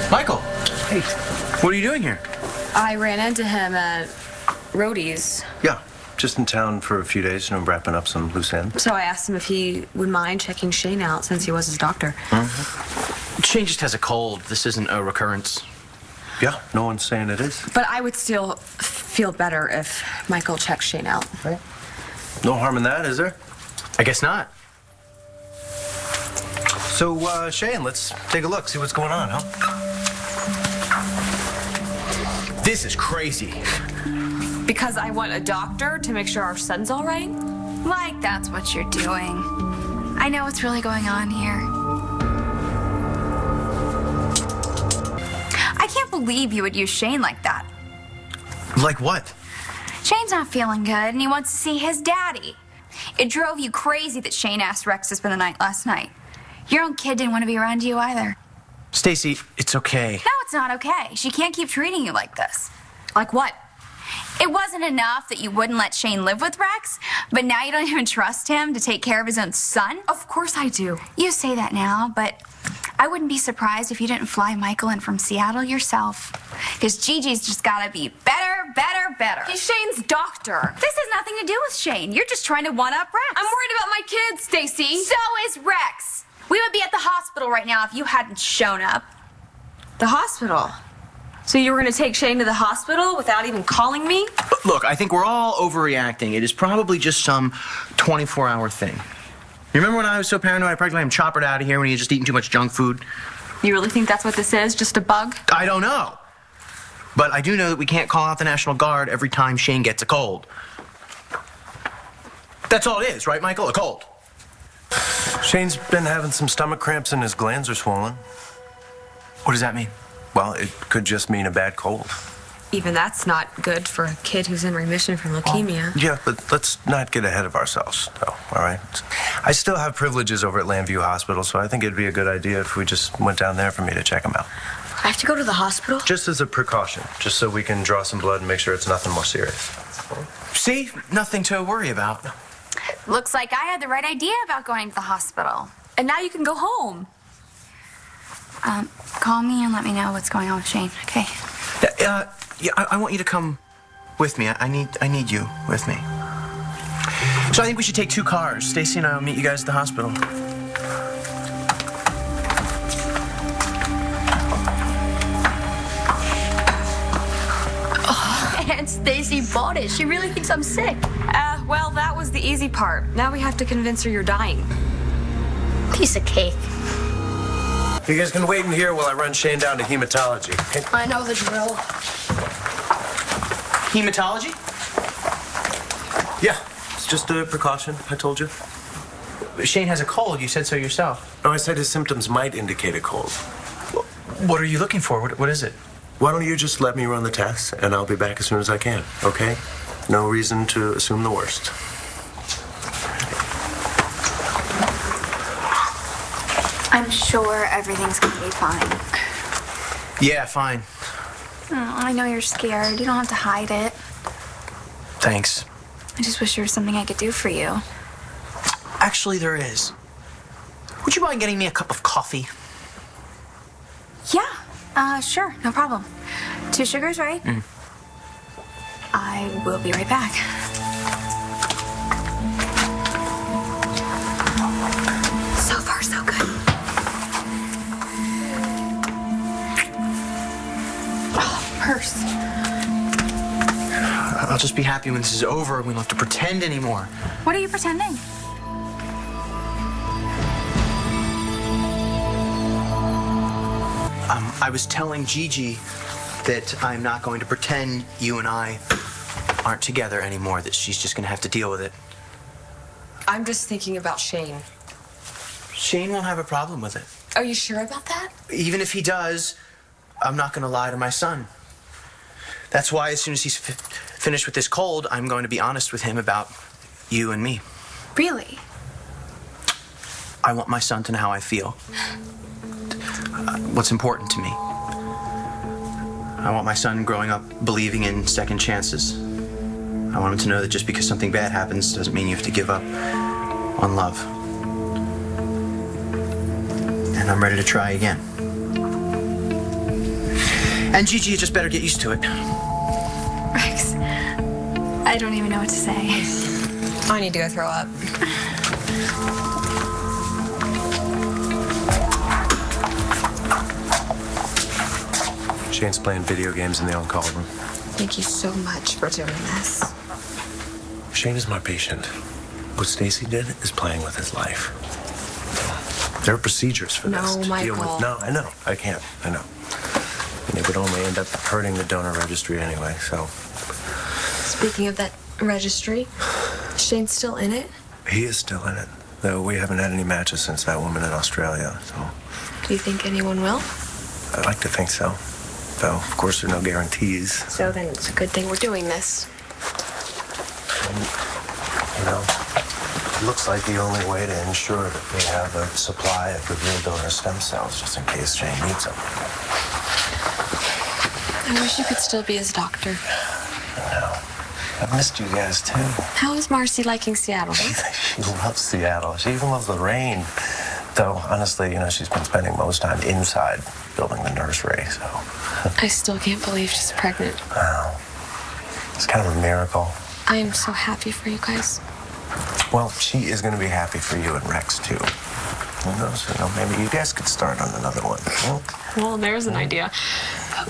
Michael! Hey, what are you doing here? I ran into him at Rhodey's. Yeah, just in town for a few days, wrapping up some loose ends. So I asked him if he would mind checking Shane out since he was his doctor. Shane just has a cold. This isn't a recurrence. Yeah, no one's saying it is. But I would still feel better if Michael checked Shane out. Right. No harm in that, is there? I guess not. So, Shane, let's take a look, see what's going on, huh? This is crazy. Because I want a doctor to make sure our son's all right? Like that's what you're doing. I know what's really going on here. I can't believe you would use Shane like that. Like what? Shane's not feeling good and he wants to see his daddy. It drove you crazy that Shane asked Rex to spend the night last night. Your own kid didn't want to be around you either. Stacy, it's okay. No, it's not okay. She can't keep treating you like this. Like what? It wasn't enough that you wouldn't let Shane live with Rex, but now you don't even trust him to take care of his own son? Of course I do. You say that now, but I wouldn't be surprised if you didn't fly Michael in from Seattle yourself. Because Gigi's just gotta be better, better, better. He's Shane's doctor. This has nothing to do with Shane. You're just trying to one-up Rex. I'm worried about my kids, Stacy. So is Rex. We would be at the hospital right now if you hadn't shown up. The hospital? So you were going to take Shane to the hospital without even calling me? Look, I think we're all overreacting. It is probably just some 24-hour thing. You remember when I was so paranoid I practically had him choppered out of here when he had just eaten too much junk food? You really think that's what this is? Just a bug? I don't know. But I do know that we can't call out the National Guard every time Shane gets a cold. That's all it is, right, Michael? A cold. Shane's been having some stomach cramps and his glands are swollen. What does that mean? Well, it could just mean a bad cold. Even that's not good for a kid who's in remission from leukemia. Yeah, but let's not get ahead of ourselves, though, all right? I still have privileges over at Landview Hospital, so I think it'd be a good idea if we just went down there for me to check him out. I have to go to the hospital? Just as a precaution, just so we can draw some blood and make sure it's nothing more serious. See? Nothing to worry about. Looks like I had the right idea about going to the hospital. And now you can go home. Call me and let me know what's going on with Shane, okay? Yeah, I want you to come with me. I need you with me. So I think we should take 2 cars. Stacy and I will meet you guys at the hospital. And Stacy bought it. She really thinks I'm sick. Well, that was the easy part. Now we have to convince her you're dying. Piece of cake. You guys can wait in here while I run Shane down to hematology. Okay? I know the drill. Hematology? Yeah, it's just a precaution, I told you. Shane has a cold. You said so yourself. No, I said his symptoms might indicate a cold. What are you looking for? What is it? Why don't you just let me run the tests, and I'll be back as soon as I can, okay? No reason to assume the worst. I'm sure everything's gonna be fine. Yeah, fine. Oh, I know you're scared. You don't have to hide it. Thanks. I just wish there was something I could do for you. Actually, there is. Would you mind getting me a cup of coffee? Yeah, sure, no problem. 2 sugars, right? I will be right back. So far, so good. Oh, purse. I'll just be happy when this is over and we don't have to pretend anymore. What are you pretending? I was telling Gigi that I'm not going to pretend you and I aren't together anymore, that she's just going to have to deal with it. I'm just thinking about Shane. Shane won't have a problem with it. Are you sure about that? Even if he does, I'm not going to lie to my son. That's why as soon as he's finished with this cold, I'm going to be honest with him about you and me. Really? I want my son to know how I feel. What's important to me. I want my son growing up believing in second chances. I want him to know that just because something bad happens doesn't mean you have to give up on love. And I'm ready to try again. And Gigi, you just better get used to it. Rex, I don't even know what to say. I need to go throw up. Shane's playing video games in the on-call room. Thank you so much for doing this. Shane is my patient. What Stacy did is playing with his life. There are procedures for this. No, to deal Michael. with. No, I know. I can't. I know. And it would only end up hurting the donor registry anyway, so. Speaking of that registry, Shane's still in it? He is still in it, though we haven't had any matches since that woman in Australia, so. Do you think anyone will? I'd like to think so. Though, of course, there are no guarantees. So then it's a good thing we're doing this. You know, it looks like the only way to ensure that we have a supply of the real donor stem cells, just in case Shane needs them. I wish you could still be his doctor. No. I've missed you guys, too. How is Marcy liking Seattle? She loves Seattle. She even loves the rain. Though, honestly, you know, she's been spending most time inside building the nursery, so. I still can't believe she's pregnant. Wow. It's kind of a miracle. I am so happy for you guys. Well, she is going to be happy for you and Rex, too. Who knows? You know, maybe you guys could start on another one. Well, there's an idea.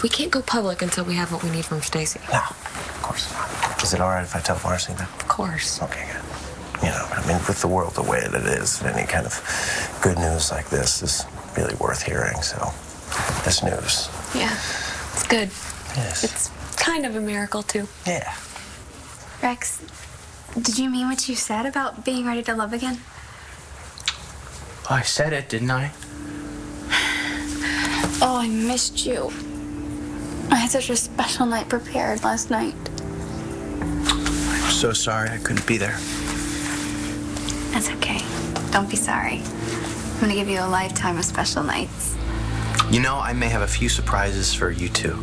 We can't go public until we have what we need from Stacy. No, of course not. Is it all right if I tell Marcy that? Of course. Okay, good. You know, I mean, with the world the way that it is, any kind of good news like this is really worth hearing, so this news. Yeah, it's good. Yes. It's kind of a miracle, too. Yeah. Rex, did you mean what you said about being ready to love again? Well, I said it, didn't I? Oh, I missed you. I had such a special night prepared last night. I'm so sorry I couldn't be there. That's okay. Don't be sorry. I'm gonna give you a lifetime of special nights. You know, I may have a few surprises for you, too.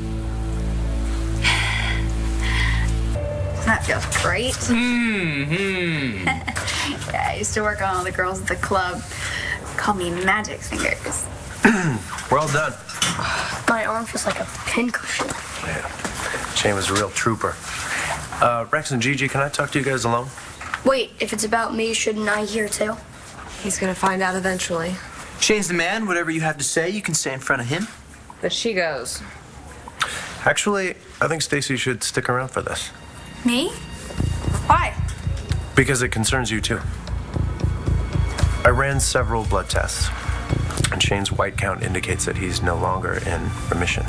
That feels great. Mm-hmm. Yeah, I used to work on all the girls at the club. Call me Magic Fingers. We're all done. My arm feels like a pincushion. Yeah. Shane was a real trooper. Rex and Gigi, can I talk to you guys alone? Wait, if it's about me, shouldn't I hear too? He's gonna find out eventually. Shane's the man. Whatever you have to say, you can say in front of him. But she goes. Actually, I think Stacy should stick around for this. Me? Why? Because it concerns you, too. I ran several blood tests, and Shane's white count indicates that he's no longer in remission.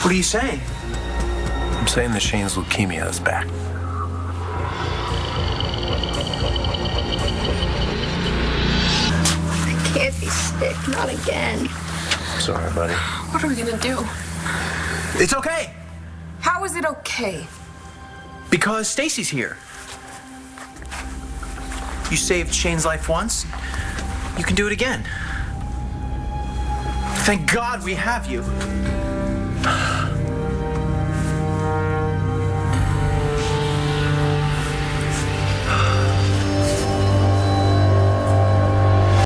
What are you saying? I'm saying that Shane's leukemia is back. I can't be sick, not again. Sorry, buddy. What are we gonna do? It's okay. How is it okay? Because Stacy's here. You saved Shane's life once. You can do it again. Thank God we have you.